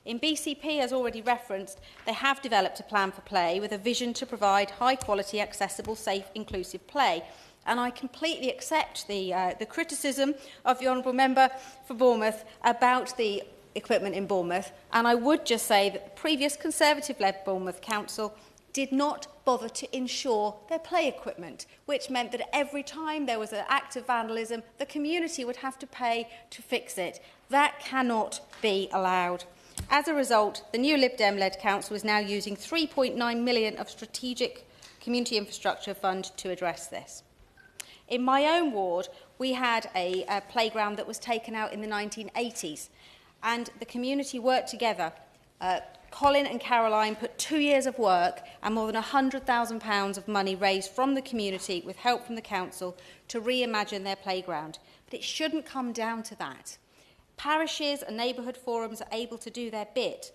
Speaker 13: In BCP, as already referenced, they have developed a plan for play with a vision to provide high-quality, accessible, safe, inclusive play. And I completely accept the criticism of the Honourable Member for Bournemouth about the equipment in Bournemouth, and I would just say that the previous Conservative-led Bournemouth Council did not bother to insure their play equipment, which meant that every time there was an act of vandalism, the community would have to pay to fix it. That cannot be allowed. As a result, the new Lib Dem-led council is now using £3.9 million of strategic community infrastructure fund to address this. In my own ward, we had a playground that was taken out in the 1980s. And the community worked together. Colin and Caroline put 2 years of work and more than £100,000 of money raised from the community with help from the council to reimagine their playground. But it shouldn't come down to that. Parishes and neighbourhood forums are able to do their bit,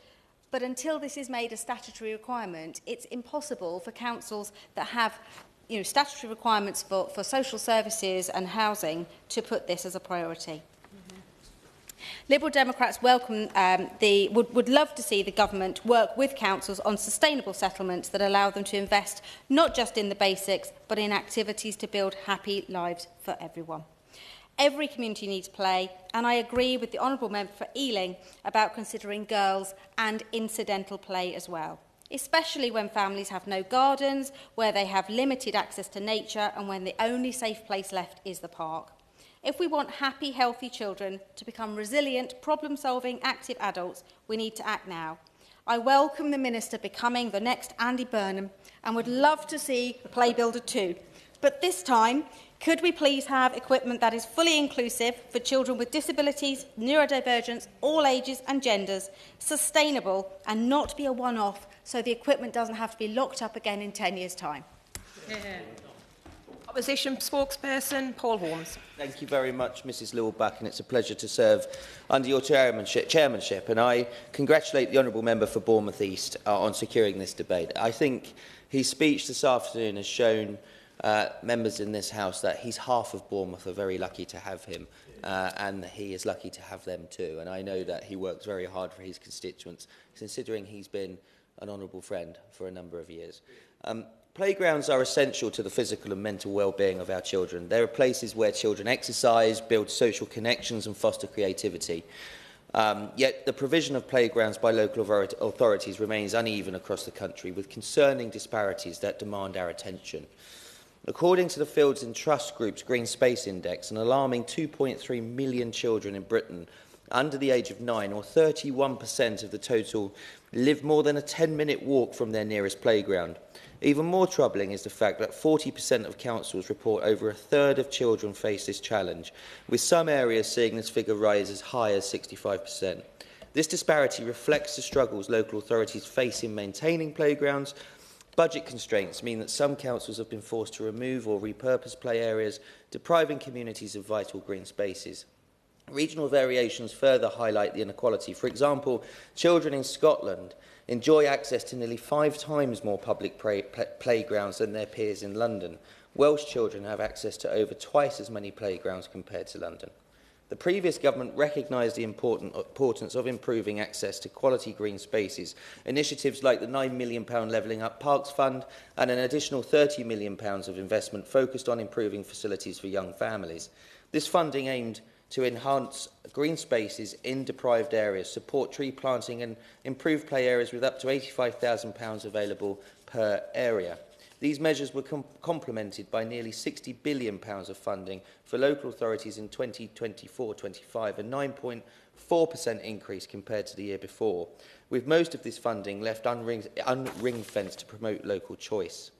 Speaker 13: but until this is made a statutory requirement, it's impossible for councils that have statutory requirements for social services and housing to put this as a priority. Liberal Democrats would love to see the government work with councils on sustainable settlements that allow them to invest not just in the basics, but in activities to build happy lives for everyone. Every community needs play, and I agree with the Honourable Member for Ealing about considering girls and incidental play as well, especially when families have no gardens, where they have limited access to nature, and when the only safe place left is the park. If we want happy, healthy children to become resilient, problem-solving, active adults, we need to act now. I welcome the Minister becoming the next Andy Burnham and would love to see the Play Builder too. But this time, could we please have equipment that is fully inclusive for children with disabilities, neurodivergence, all ages and genders, sustainable and not be a one-off so the equipment doesn't have to be locked up again in 10 years' time?
Speaker 1: Yeah. Opposition spokesperson, Paul Holmes.
Speaker 14: Thank you very much, Mrs Lewell-Buck, and it's a pleasure to serve under your chairmanship. And I congratulate the Honourable Member for Bournemouth East on securing this debate. I think his speech this afternoon has shown members in this House that he's half of Bournemouth are very lucky to have him, and he is lucky to have them too. And I know that he works very hard for his constituents, considering he's been an honourable friend for a number of years. Playgrounds are essential to the physical and mental well-being of our children. They are places where children exercise, build social connections and foster creativity. Yet the provision of playgrounds by local authorities remains uneven across the country, with concerning disparities that demand our attention. According to the Fields and Trust Group's Green Space Index, an alarming 2.3 million children in Britain under the age of 9, or 31% of the total, live more than a 10-minute walk from their nearest playground. Even more troubling is the fact that 40% of councils report over a third of children face this challenge, with some areas seeing this figure rise as high as 65%. This disparity reflects the struggles local authorities face in maintaining playgrounds. Budget constraints mean that some councils have been forced to remove or repurpose play areas, depriving communities of vital green spaces. Regional variations further highlight the inequality. For example, children in Scotland enjoy access to nearly 5 times more public playgrounds than their peers in London. Welsh children have access to over twice as many playgrounds compared to London. The previous government recognised the importance of improving access to quality green spaces. Initiatives like the £9 million Levelling Up Parks Fund and an additional £30 million of investment focused on improving facilities for young families. This funding aimed to enhance green spaces in deprived areas, support tree planting and improve play areas with up to £85,000 available per area. These measures were complemented by nearly £60 billion of funding for local authorities in 2024-25, a 9.4% increase compared to the year before, with most of this funding left unring-fenced to promote local choice.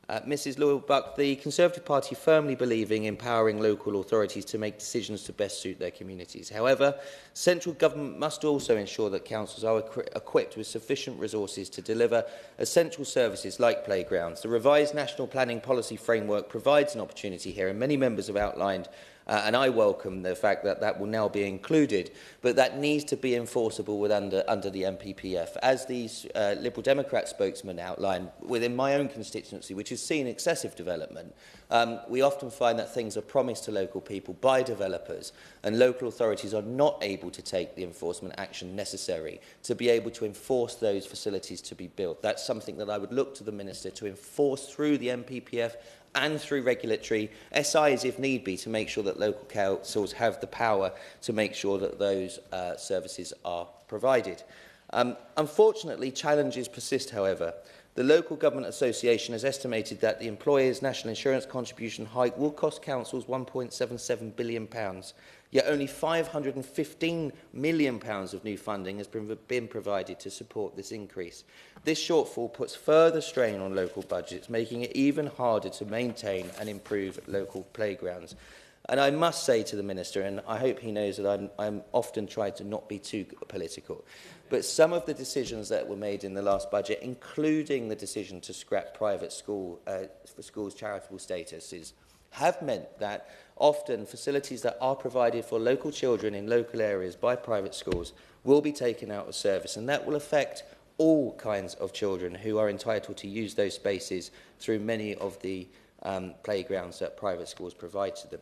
Speaker 14: Mrs Lewell-Buck, the Conservative Party firmly believing in empowering local authorities to make decisions to best suit their communities. However, central government must also ensure that councils are equipped with sufficient resources to deliver essential services like playgrounds. The revised National Planning Policy Framework provides an opportunity here, and many members have outlined and I welcome the fact that that will now be included, but that needs to be enforceable under the MPPF. As the Liberal Democrat spokesman outlined, within my own constituency, which has seen excessive development, we often find that things are promised to local people by developers, and local authorities are not able to take the enforcement action necessary to be able to enforce those facilities to be built. That's something that I would look to the Minister to enforce through the MPPF and through regulatory SIs if need be, to make sure that local councils have the power to make sure that those services are provided. Unfortunately, challenges persist, however. The Local Government Association has estimated that the employers' national insurance contribution hike will cost councils £1.77 billion, yet only £515 million of new funding has been provided to support this increase. This shortfall puts further strain on local budgets, making it even harder to maintain and improve local playgrounds. And I must say to the Minister, and I hope he knows that I'm often trying to not be too political, but some of the decisions that were made in the last budget, including the decision to scrap private schools' charitable statuses, have meant that often facilities that are provided for local children in local areas by private schools will be taken out of service, and that will affect all kinds of children who are entitled to use those spaces through many of the playgrounds that private schools provide to them.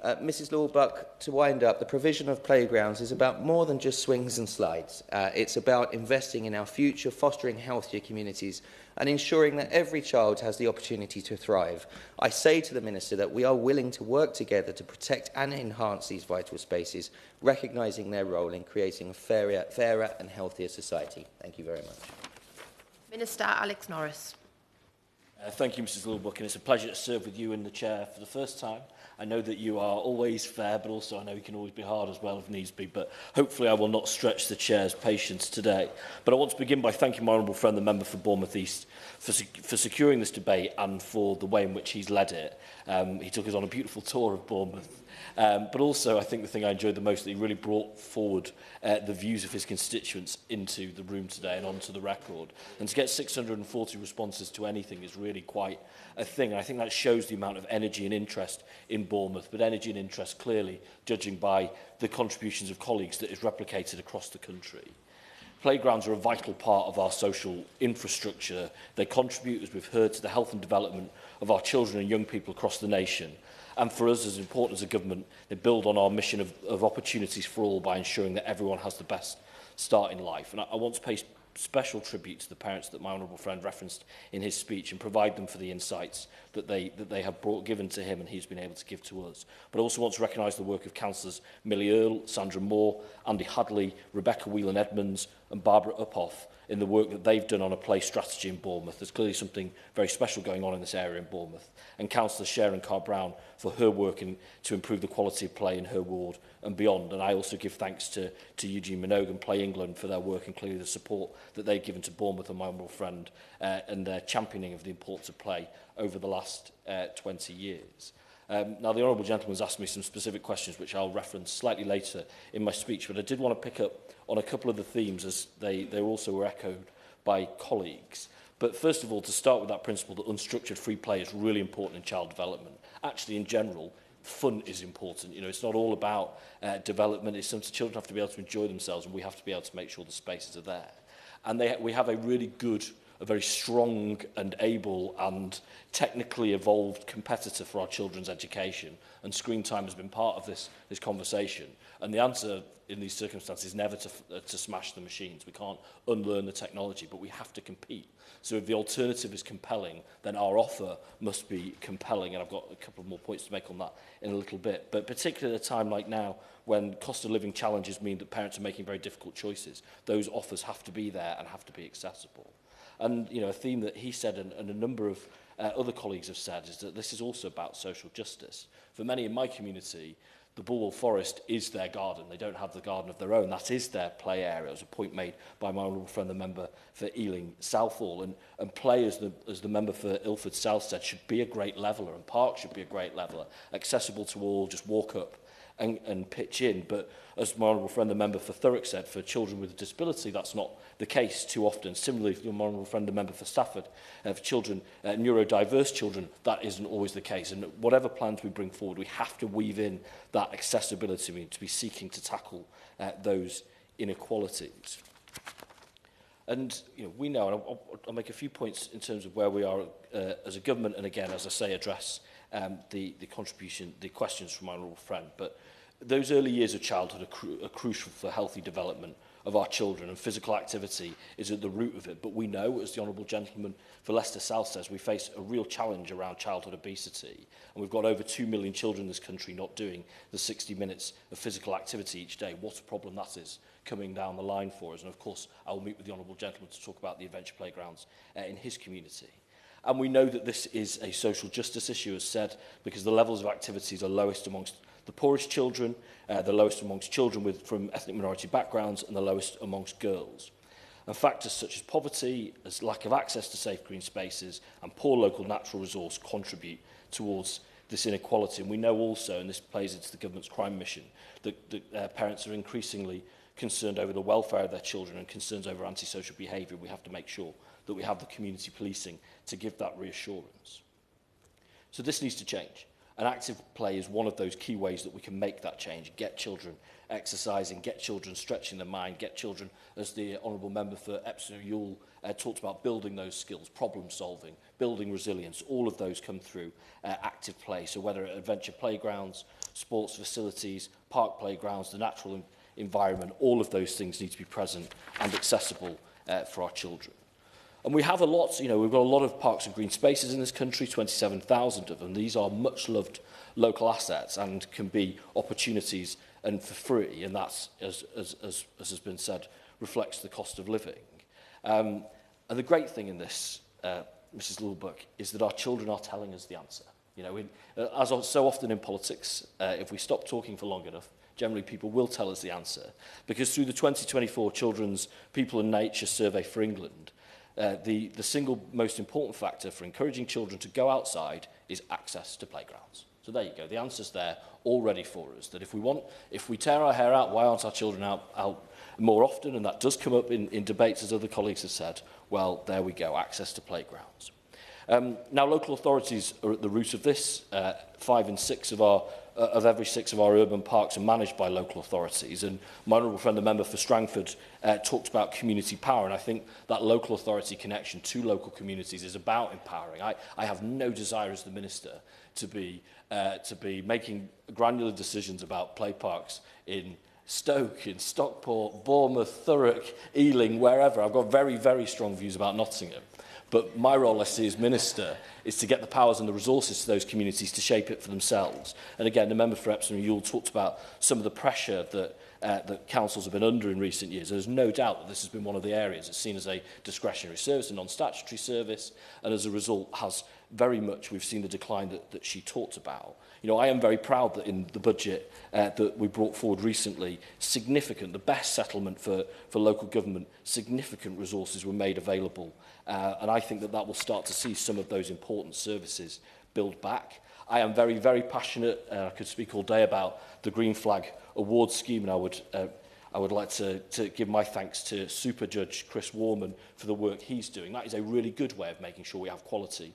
Speaker 14: Mrs Lewell-Buck, to wind up, the provision of playgrounds is about more than just swings and slides. It's about investing in our future, fostering healthier communities and ensuring that every child has the opportunity to thrive. I say to the Minister that we are willing to work together to protect and enhance these vital spaces, recognising their role in creating a fairer and healthier society. Thank you very much.
Speaker 1: Minister Alex Norris.
Speaker 15: Thank you, Mrs Lewell-Buck, and it's a pleasure to serve with you in the chair for the first time. I know that you are always fair, but also I know you can always be hard as well if needs be, but hopefully I will not stretch the chair's patience today. But I want to begin by thanking my honourable friend, the member for Bournemouth East, for securing this debate and for the way in which he's led it. He took us on a beautiful tour of Bournemouth. But also, I think the thing I enjoyed the most, that he really brought forward the views of his constituents into the room today and onto the record. And to get 640 responses to anything is really quite a thing. And I think that shows the amount of energy and interest in Bournemouth, but energy and interest clearly, judging by the contributions of colleagues, that is replicated across the country. Playgrounds are a vital part of our social infrastructure. They contribute, as we've heard, to the health and development of our children and young people across the nation. And for us, as important as a government, they build on our mission of opportunities for all by ensuring that everyone has the best start in life. And I want to pay special tribute to the parents that my honourable friend referenced in his speech and provide them for the insights that they have given to him and he's been able to give to us. But I also want to recognise the work of councillors Millie Earle, Sandra Moore, Andy Hadley, Rebecca Whelan-Edmonds and Barbara Uphoff in the work that they've done on a play strategy in Bournemouth. There's clearly something very special going on in this area in Bournemouth. And Councillor Sharon Carr-Brown for her work to improve the quality of play in her ward and beyond. And I also give thanks to Eugene Minogue and Play England for their work and clearly the support that they've given to Bournemouth and my honourable friend and their championing of the importance of play over the last 20 years. Now, the honourable gentleman's asked me some specific questions which I'll reference slightly later in my speech, but I did want to pick up on a couple of the themes as they also were echoed by colleagues. But first of all, to start with that principle that unstructured free play is really important in child development. Actually, in general, fun is important. You know, it's not all about development. It's something children have to be able to enjoy themselves, and we have to be able to make sure the spaces are there. And we have a really good, a very strong and able and technically evolved competitor for our children's education. And screen time has been part of this conversation. And the answer in these circumstances is never to smash the machines. We can't unlearn the technology, but we have to compete. So if the alternative is compelling, then our offer must be compelling. And I've got a couple of more points to make on that in a little bit. But particularly at a time like now, when cost of living challenges mean that parents are making very difficult choices, those offers have to be there and have to be accessible. And a theme that he said and a number of other colleagues have said is that this is also about social justice. For many in my community, the Bulwell Forest is their garden. They don't have the garden of their own. That is their play area. It was a point made by my honourable friend, the member for Ealing Southall. And play, as the member for Ilford South said, should be a great leveller, and parks should be a great leveller, accessible to all, just walk up and pitch in. But as my honourable friend, the member for Thurrock said, for children with a disability, that's not the case too often. Similarly, for my honourable friend, the member for Stafford, for children, neurodiverse children, that isn't always the case. And whatever plans we bring forward, we have to weave in that accessibility. We need to be seeking to tackle those inequalities. And we know, and I'll make a few points in terms of where we are as a government, and again, as I say, address the questions from my honourable friend. But those early years of childhood are crucial for healthy development of our children, and physical activity is at the root of it. But we know, as the honourable gentleman for Leicester South says, we face a real challenge around childhood obesity, and we've got over 2 million children in this country not doing the 60 minutes of physical activity each day. What a problem that is coming down the line for us. And of course, I will meet with the honourable gentleman to talk about the adventure playgrounds in his community. And we know that this is a social justice issue, as said, because the levels of activities are lowest amongst the poorest children, the lowest amongst children from ethnic minority backgrounds, and the lowest amongst girls. And factors such as poverty, as lack of access to safe green spaces, and poor local natural resource contribute towards this inequality. And we know also, and this plays into the government's crime mission, that parents are increasingly concerned over the welfare of their children and concerns over antisocial behaviour. We have to make sure that we have the community policing to give that reassurance. So this needs to change. And active play is one of those key ways that we can make that change, get children exercising, get children stretching their mind, get children, as the honourable member for Epsom Ewell talked about, building those skills, problem solving, building resilience. All of those come through active play. So whether at adventure playgrounds, sports facilities, park playgrounds, the natural environment, all of those things need to be present and accessible for our children. And we have a lot, we've got a lot of parks and green spaces in this country, 27,000 of them. These are much loved local assets and can be opportunities and for free. And that's, as has been said, reflects the cost of living. And the great thing in this, Mrs. Lulbuck, is that our children are telling us the answer. As so often in politics, if we stop talking for long enough, generally people will tell us the answer. Because through the 2024 Children's People and Nature Survey for England, the single most important factor for encouraging children to go outside is access to playgrounds. So there you go. The answer's there already for us. That if we tear our hair out, why aren't our children out more often? And that does come up in debates, as other colleagues have said. Well, there we go. Access to playgrounds. Now, local authorities are at the root of this. 5 in 6 of every 6 of our urban parks are managed by local authorities. And my honourable friend, the member for Strangford, talked about community power. And I think that local authority connection to local communities is about empowering. I have no desire as the minister to be making granular decisions about play parks in Stoke, in Stockport, Bournemouth, Thurrock, Ealing, wherever. I've got very, very strong views about Nottingham. But my role, I see, as Minister, is to get the powers and the resources to those communities to shape it for themselves. And again, the member for Epsom Ewell talked about some of the pressure that councils have been under in recent years. There's no doubt that this has been one of the areas. It's seen as a discretionary service, a non-statutory service, and as a result has very much, we've seen the decline that she talked about. I am very proud that in the budget that we brought forward recently, the best settlement for local government, significant resources were made available. And I think that will start to see some of those important services build back. I am very, very passionate, I could speak all day about the Green Flag Award Scheme, and I would like to give my thanks to Super Judge Chris Warman for the work he's doing. That is a really good way of making sure we have quality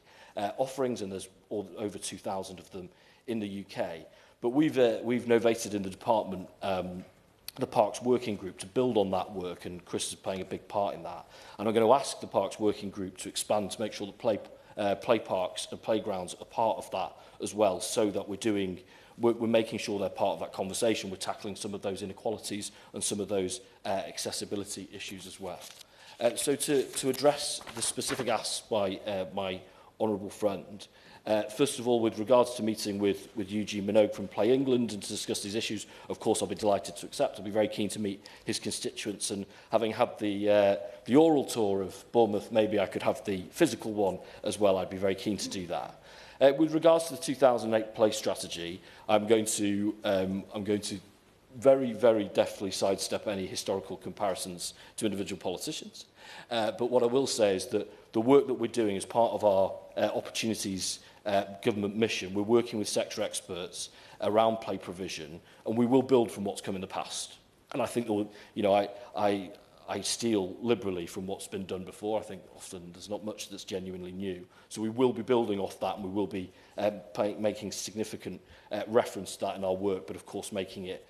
Speaker 15: offerings, and there's over 2,000 of them in the UK. But we've novated in the department the Parks Working Group to build on that work, and Chris is playing a big part in that. And I'm going to ask the Parks Working Group to expand to make sure that play parks and playgrounds are part of that as well, so that we're making sure they're part of that conversation. We're tackling some of those inequalities and some of those accessibility issues as well. So to address the specific asks by my honourable friend, first of all, with regards to meeting with Eugene Minogue from Play England and to discuss these issues, of course, I'll be delighted to accept. I'll be very keen to meet his constituents, and having had the oral tour of Bournemouth, maybe I could have the physical one as well. I'd be very keen to do that. With regards to the 2008 play strategy, I'm going to very, very deftly sidestep any historical comparisons to individual politicians. But what I will say is that the work that we're doing as part of our opportunities government mission, we're working with sector experts around play provision, and we will build from what's come in the past. And I think, you know, I steal liberally from what's been done before. I think often there's not much that's genuinely new. So we will be building off that, and we will be making significant reference to that in our work, but of course making it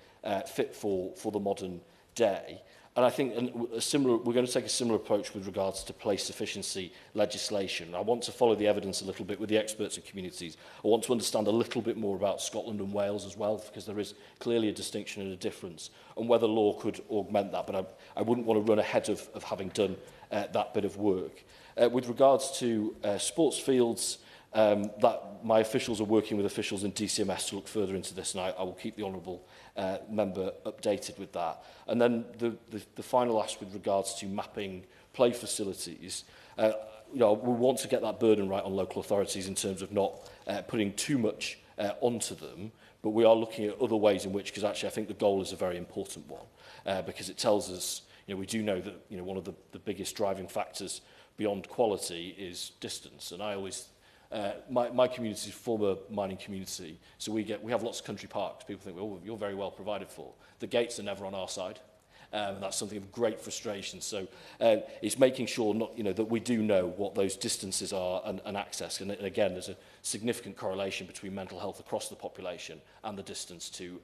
Speaker 15: fit for the modern day. And I think we're going to take a similar approach with regards to place sufficiency legislation. I want to follow the evidence a little bit with the experts and communities. I want to understand a little bit more about Scotland and Wales as well, because there is clearly a distinction and a difference, and whether law could augment that. But I wouldn't want to run ahead of having done that bit of work. With regards to sports fields, that my officials are working with officials in DCMS to look further into this, and I will keep the honourable member updated with that. And then the final ask with regards to mapping play facilities, you know, we want to get that burden right on local authorities in terms of not putting too much onto them, but we are looking at other ways in which, because actually I think the goal is a very important one, because it tells us, you know, we do know that, you know, one of the biggest driving factors beyond quality is distance. And I always my community is a former mining community, so we have lots of country parks. People think, oh, you're very well provided for. The gates are never on our side. And that's something of great frustration. So it's making sure that we do know what those distances are and access. And again, there's a significant correlation between mental health across the population and the distance to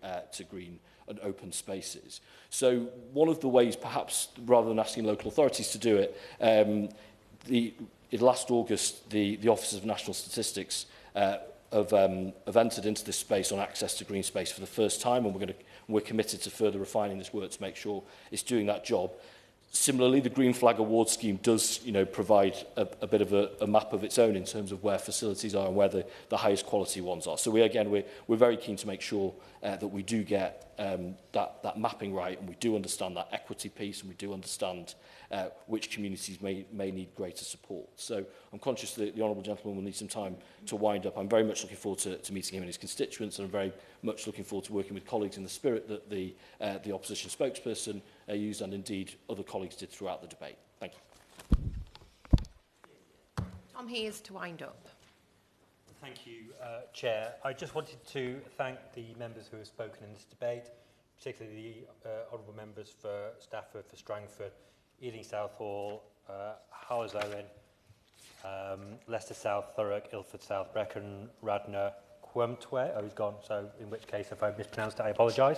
Speaker 15: green and open spaces. So one of the ways, perhaps, rather than asking local authorities to do it, last August, the Office of National Statistics have entered into this space on access to green space for the first time, and we're committed to further refining this work to make sure it's doing that job. Similarly, the Green Flag Award Scheme does, provide a bit of a map of its own in terms of where facilities are and where the highest quality ones are. So we're very keen to make sure that we do get that mapping right, and we do understand that equity piece, and we do understand which communities may need greater support. So I'm conscious that the honourable gentleman will need some time to wind up. I'm very much looking forward to meeting him and his constituents, and I'm very much looking forward to working with colleagues in the spirit that the opposition spokesperson used, and indeed other colleagues did throughout the debate. Thank you.
Speaker 1: Tom Hayes to wind up.
Speaker 2: Thank you, Chair. I just wanted to thank the members who have spoken in this debate, particularly the honourable members for Stafford, for Strangford, Ealing Southall, Howes-Owen, Leicester South, Thurrock, Ilford South, Brecon, Radnor, Quemtwe. Oh, he's gone, so in which case, if I've mispronounced it, I apologise.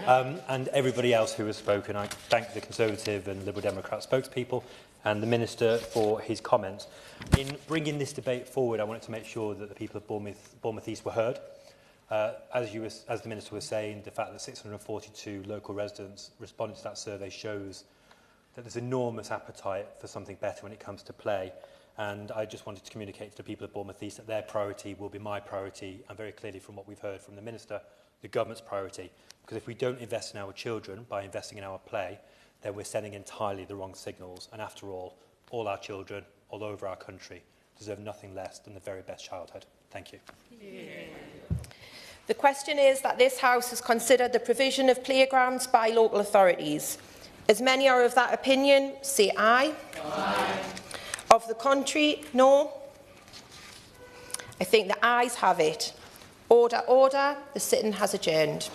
Speaker 2: And everybody else who has spoken. I thank the Conservative and Liberal Democrat spokespeople and the Minister for his comments. In bringing this debate forward, I wanted to make sure that the people of Bournemouth East were heard. As the Minister was saying, the fact that 642 local residents responded to that survey shows that there's enormous appetite for something better when it comes to play. And I just wanted to communicate to the people of Bournemouth East that their priority will be my priority, and very clearly from what we've heard from the Minister, the government's priority. Because if we don't invest in our children by investing in our play, then we're sending entirely the wrong signals. And after all our children all over our country deserve nothing less than the very best childhood. Thank you.
Speaker 1: Yeah. The question is that this House has considered the provision of playgrounds by local authorities. As many are of that opinion, say aye. Aye. Of the contrary, no. I think the ayes have it. Order, order. The sitting has adjourned.